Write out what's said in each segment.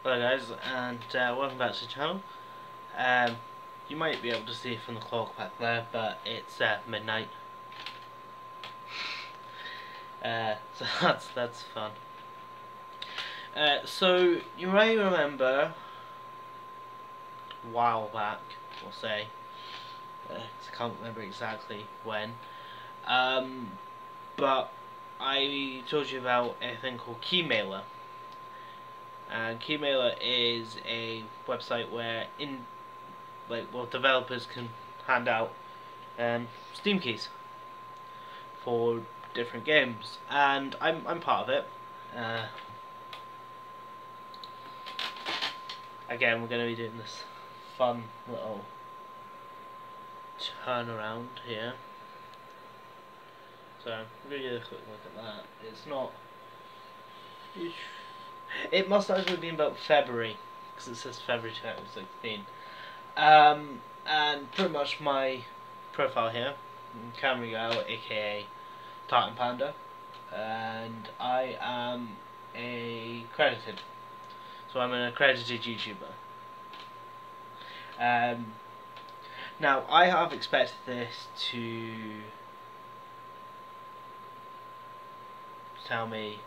Hello guys, and welcome back to the channel. You might be able to see from the clock back there, but it's midnight. So that's fun. So you may remember a while back, we'll say, 'cause I can't remember exactly when, but I told you about a thing called keymailer. And keymailer is a website where developers can hand out Steam keys for different games, and I'm part of it. Again, we're going to be doing this fun little turnaround here. So I'm going to give a quick look at that. It's not. It must actually be about February, because it says February 2016. And pretty much my profile here, Camera Girl, aka Tartan Panda, and I am accredited. So I'm an accredited YouTuber. Now I have expected this to tell me,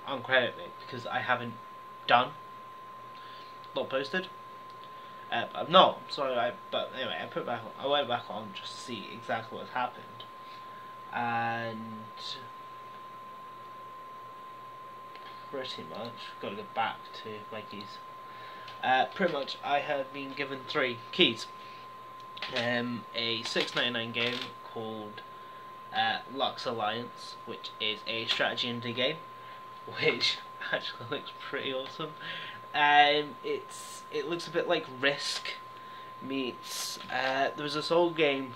uncredit me, because I haven't not posted. I'm not sorry. But anyway, I went back on just to see exactly what happened, and pretty much got to go back to my keys. Pretty much, I have been given 3 keys. A $6.99 game called Lux Alliance, which is a strategy indie game, which actually looks pretty awesome. It looks a bit like Risk meets there was this old game.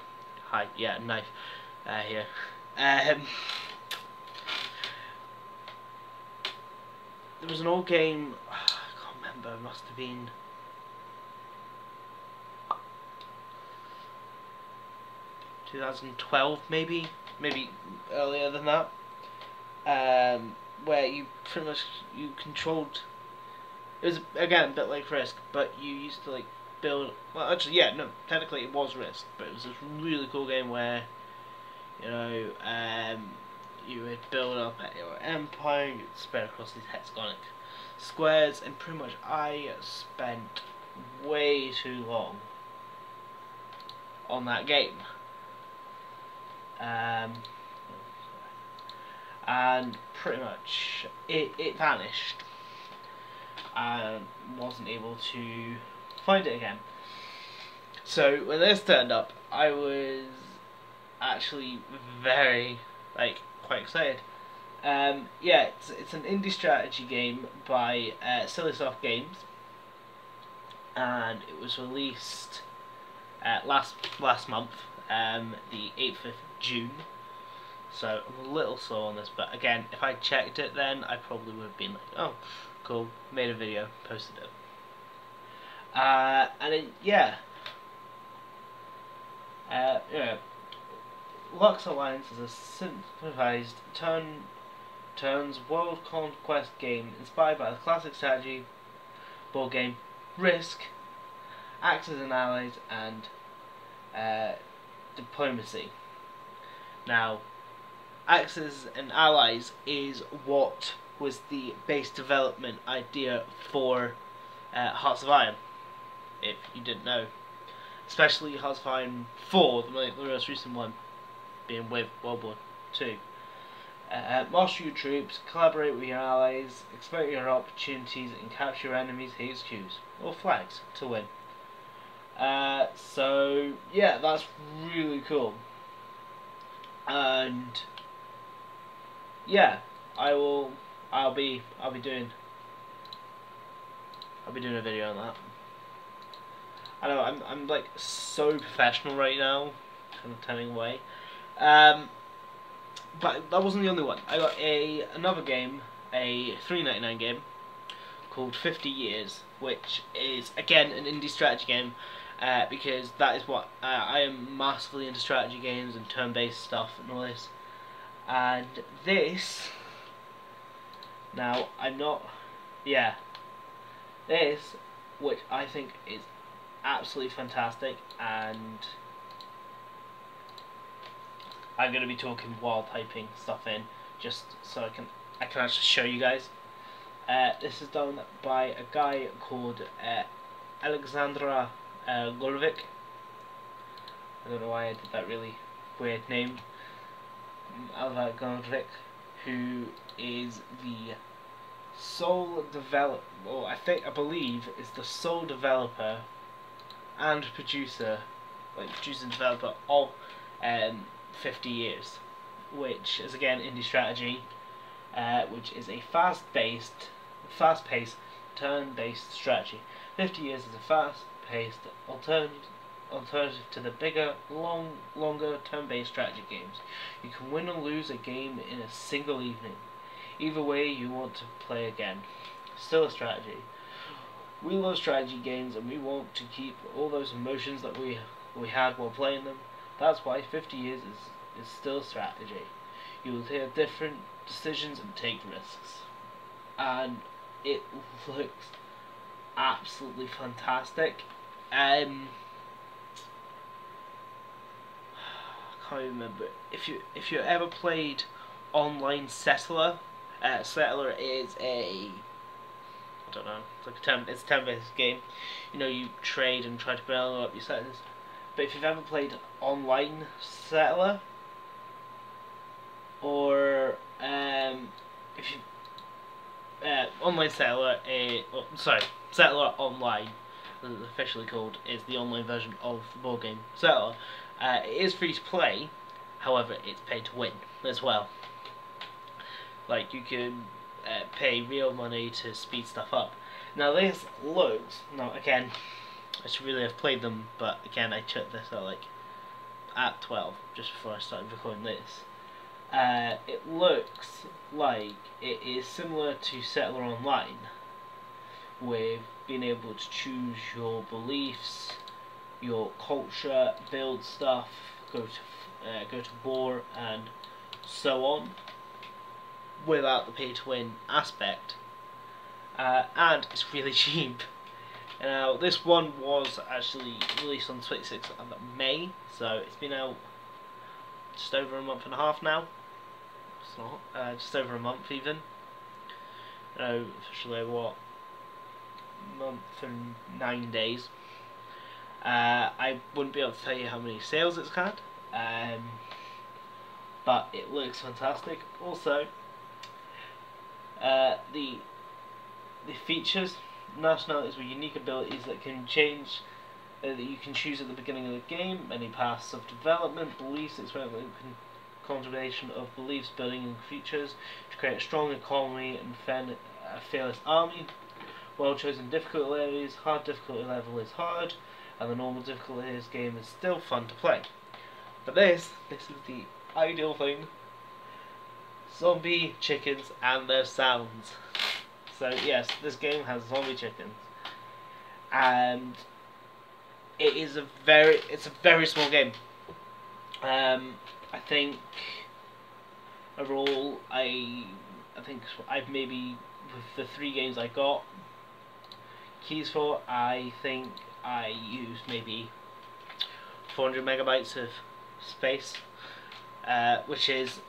Hi, yeah, knife here. There was an old game. I can't remember. It must have been 2012, maybe earlier than that. Where you pretty much controlled. It was again a bit like Risk, but you used to build. Well, actually, yeah, no, technically it was Risk, but it was this really cool game where you would build up your empire, you'd spread across these hexagonic squares, and pretty much I spent way too long on that game. And pretty much it vanished. I wasn't able to find it again. So when this turned up, I was actually very quite excited. Yeah, it's an indie strategy game by Silly Soft Games, and it was released last month, the 8th of June. So I'm a little slow on this, but again, if I checked it then, I probably would have been like, oh, cool, made a video, posted it. Lux Alliance is a simplified turns world conquest game inspired by the classic strategy board game Risk, Axis and Allies, and diplomacy. Now, Axis and Allies is what was the base development idea for Hearts of Iron, if you didn't know. Especially Hearts of Iron 4, the most recent one, being with World War II. Master your troops, collaborate with your allies, exploit your opportunities, and capture your enemies' HQs or flags to win. So yeah, that's really cool. And yeah, I'll be doing a video on that. I know I'm like so professional right now, kind of turning away. But that wasn't the only one. I got another game, a $3.99 game called 50 Years, which is again an indie strategy game, because that is what I am massively into strategy games and turn-based stuff and all this. And this Now, I'm not, yeah, this, which I think is absolutely fantastic, and I'm going to be talking while typing stuff in, just so I can actually show you guys. This is done by a guy called Alexandra Gorvik. I don't know why I did that really weird name. Alva Gorvik, who is the sole developer, or I believe is the sole developer and producer, like producer and developer of 50 Years, which is again indie strategy, which is a fast-paced, turn-based strategy. 50 Years is a fast-paced alternative to the bigger, longer turn-based strategy games. You can win or lose a game in a single evening. Either way, you want to play again. Still a strategy. We love strategy games, and we want to keep all those emotions that we had while playing them. That's why 50 Years is still strategy. You will take different decisions and take risks. And it looks absolutely fantastic. I can't remember if you ever played online Settler. Settler is I don't know, it's a turn-based game. You know, you trade and try to build up your settings. But if you've ever played online Settler, or if you online Settler, Settler Online, as it's officially called, is the online version of the board game Settler. It is free to play, however, it's pay to win as well. Like, you can pay real money to speed stuff up. Now this looks, again, I should really have played them, but again I checked this at 12, just before I started recording this. It looks like it is similar to Settler Online, with being able to choose your beliefs, your culture, build stuff, go to war, and so on, without the pay-to-win aspect, and it's really cheap. Now, this one was actually released on the 26th of May, so it's been out just over a month and a half now. It's not, just over a month even. Officially what? Month and 9 days. I wouldn't be able to tell you how many sales it's had, but it looks fantastic. Also, the features, nationalities with unique abilities that can change, that you can choose at the beginning of the game, many paths of development, beliefs, experimental combination of beliefs, building and features to create a strong economy and a fearless army. Well chosen difficulty areas, hard difficulty level is hard, and the normal difficulty is game is still fun to play. But this is the ideal thing. Zombie chickens and their sounds. So yes, this game has zombie chickens, and it's a very small game. I think overall, I think I've maybe, with the 3 games I got keys for, I think I used maybe 400 megabytes of space, which is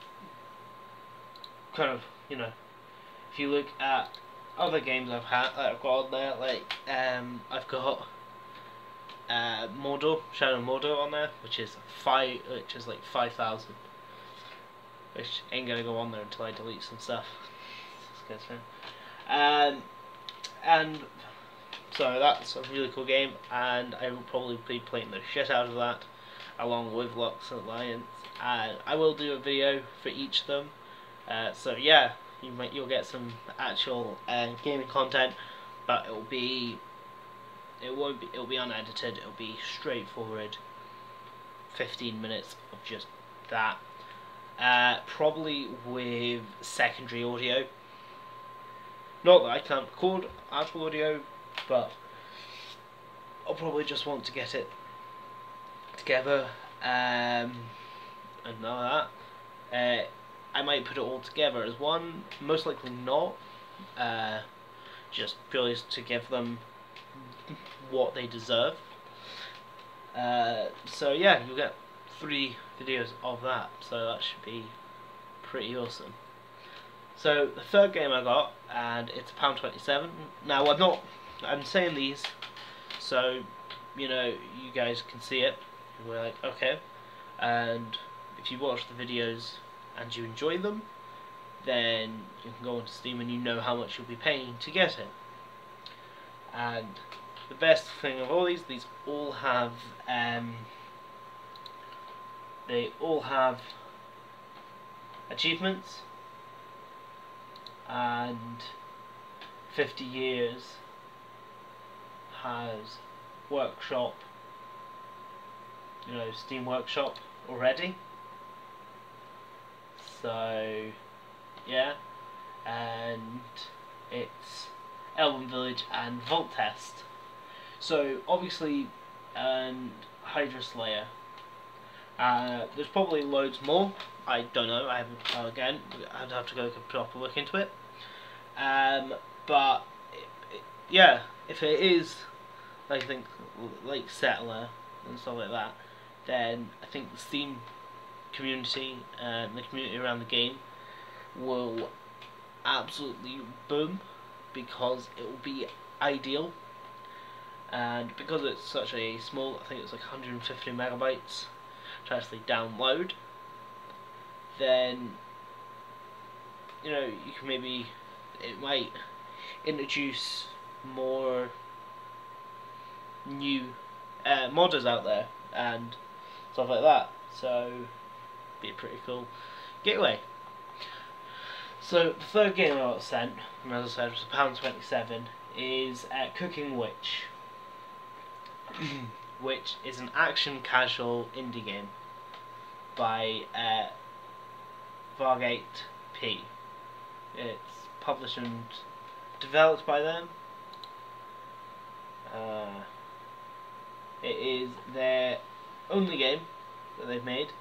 kind of, if you look at other games I've got on there, like I've got Shadow Mordor on there, which is like 5,000, which ain't gonna go on there until I delete some stuff. And so that's a really cool game, and I will probably be playing the shit out of that, along with Lux Alliance, and I will do a video for each of them. So yeah, you'll get some actual gaming content, but it'll be unedited. It'll be straightforward 15 minutes of just that, probably with secondary audio. Not that I can't record actual audio, but I'll probably just want to get it together, and know that I might put it all together as one, most likely not, just purely to give them what they deserve. So yeah, you'll get 3 videos of that, so that should be pretty awesome. So the third game I got, and it's £1.27. Now I'm saying these so you guys can see it. We're like, okay, and if you watch the videos and you enjoy them, then you can go onto Steam and you know how much you'll be paying to get it. And the best thing of all these all have achievements, and 50 Years has workshop, Steam Workshop already. So yeah, and it's Elven Village and Vault Test. So obviously, and Hydra Slayer. There's probably loads more. I don't know. I haven't. Again, I'd have to go a proper look into it. But yeah, if it is, I think, like Settler and stuff like that, then I think the Steam community and the community around the game will absolutely boom, because it will be ideal, and because it's such a small, I think it's like 150 megabytes to actually download, then you can maybe, it might introduce more new modders out there and stuff like that, so be a pretty cool gateway. So the third game I got sent, and as I said, was £1.27, is Cooking Witch, which is an action casual indie game by Vargate P. It's published and developed by them. It is their only game that they've made,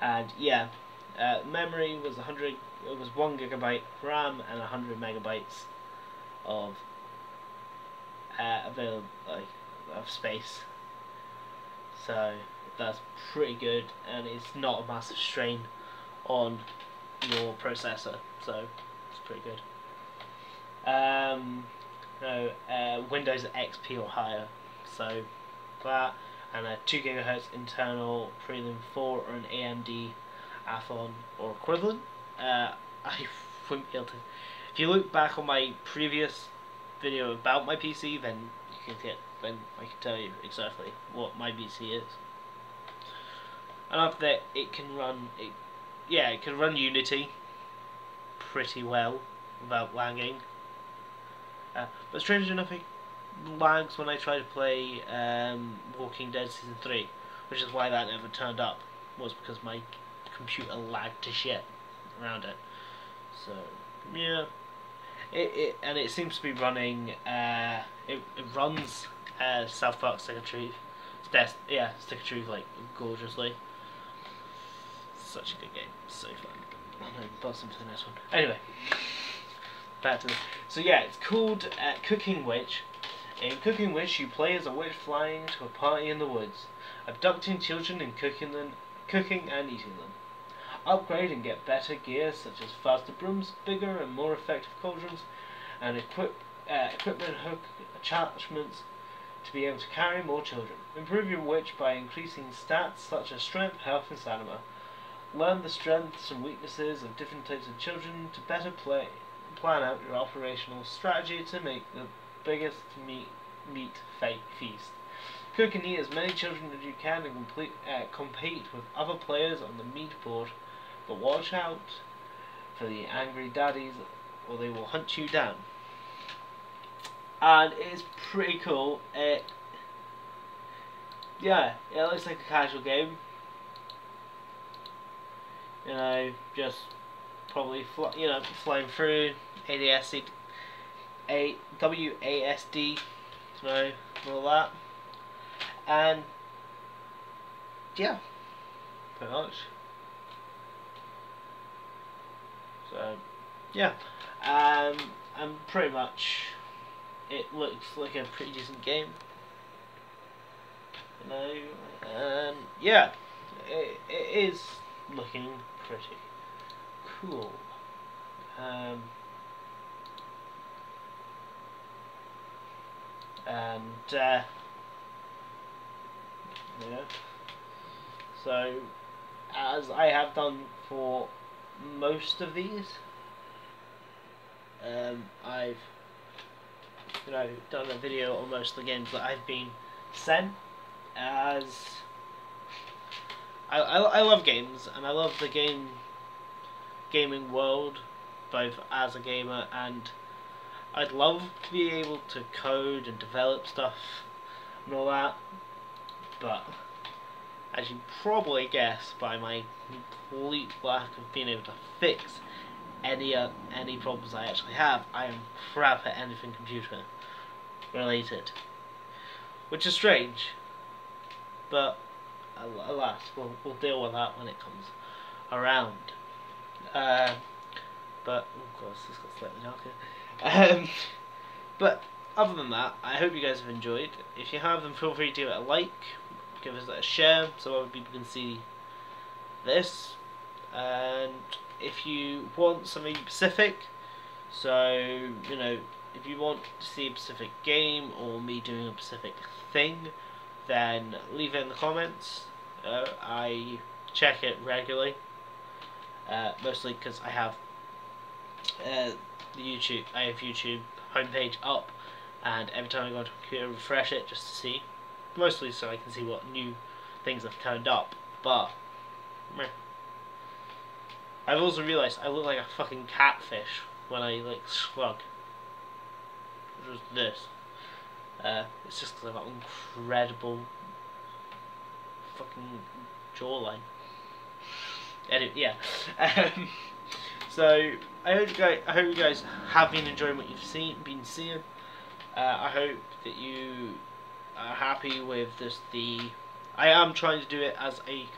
and yeah, memory was 100. It was 1 gigabyte RAM and 100 megabytes of available, of space. So that's pretty good, and it's not a massive strain on your processor, so it's pretty good. Windows XP or higher, so that, and a 2 GHz internal Prelim 4 or an AMD Athlon or equivalent. I wouldn't be able to. If you look back on my previous video about my PC, then you can then I can tell you exactly what my PC is. And after that, it can run Unity pretty well without lagging. But strangely enough, it lags when I try to play Walking Dead Season 3, which is why that never turned up, was because my computer lagged to shit around it. So yeah, it seems to be running. It runs South Park Stick of Truth. Stick of Truth, like, gorgeously. Such a good game, so fun. I'm gonna bust into the next one. Anyway, back to this. So yeah, it's called Cooking Witch. In Cooking Witch, you play as a witch flying to a party in the woods, abducting children and cooking and eating them. Upgrade and get better gear such as faster brooms, bigger and more effective cauldrons, and equipment hook attachments to be able to carry more children. Improve your witch by increasing stats such as strength, health and stamina. Learn the strengths and weaknesses of different types of children to better plan out your operational strategy to make the biggest meat feast. Cook and eat as many children as you can and compete with other players on the meat board, but watch out for the angry daddies or they will hunt you down. And it's pretty cool. It looks like a casual game. Just probably flying through WASD, all that, and yeah, pretty much. So yeah, and pretty much it looks like a pretty decent game, you know, and yeah, it is looking pretty cool. And yeah, so as I have done for most of these, I've done a video on most of the games that I've been sent. As I love games, and I love the gaming world, both as a gamer, and I'd love to be able to code and develop stuff and all that, but as you probably guess by my complete lack of being able to fix any problems I actually have, I am crap at anything computer related, which is strange, but alas, we'll deal with that when it comes around. But of course, this got slightly darker. But other than that, I hope you guys have enjoyed. If you have, then feel free to give it a like, give us a share, so other people can see this. And if you want something specific, so if you want to see a specific game or me doing a specific thing, then leave it in the comments. I check it regularly, mostly because I have YouTube homepage up, and every time I go to a computer, refresh it just to see, mostly so I can see what new things have turned up. But I've also realised I look like a fucking catfish when I shrug. Which was this. It's just because I've got incredible fucking jawline. Anyway, yeah. So I hope you guys have been enjoying what you've been seeing. I hope that you are happy with this. I am trying to do it as a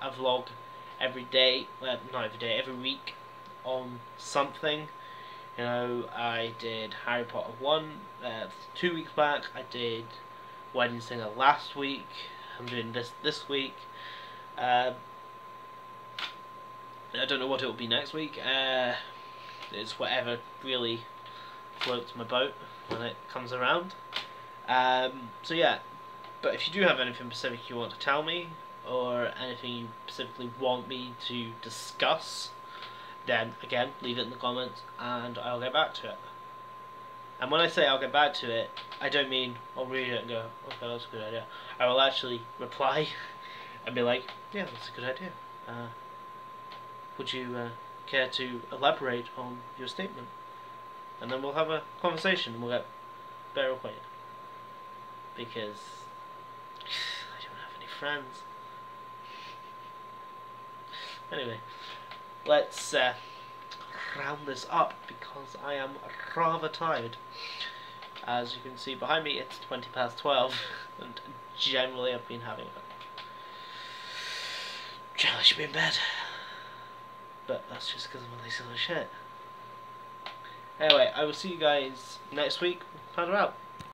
vlog every day. Well, not every day, every week on something. I did Harry Potter 1 2 weeks back. I did Wedding Singer last week. I'm doing this week. I don't know what it will be next week. It's whatever really floats my boat when it comes around. So yeah, but if you do have anything specific you want to tell me, or anything you specifically want me to discuss, then again, leave it in the comments and I'll get back to it. And when I say I'll get back to it, I don't mean I'll read it and go, okay, that's a good idea. I will actually reply and be like, yeah, that's a good idea. Would you care to elaborate on your statement? And then we'll have a conversation and we'll get better acquainted. Because I don't have any friends. Anyway, let's round this up because I am rather tired. As you can see behind me, it's 12:20 and generally I've been having generally should be in bed. But that's just because I'm a lazy little shit. Anyway, I will see you guys next week. Find her out.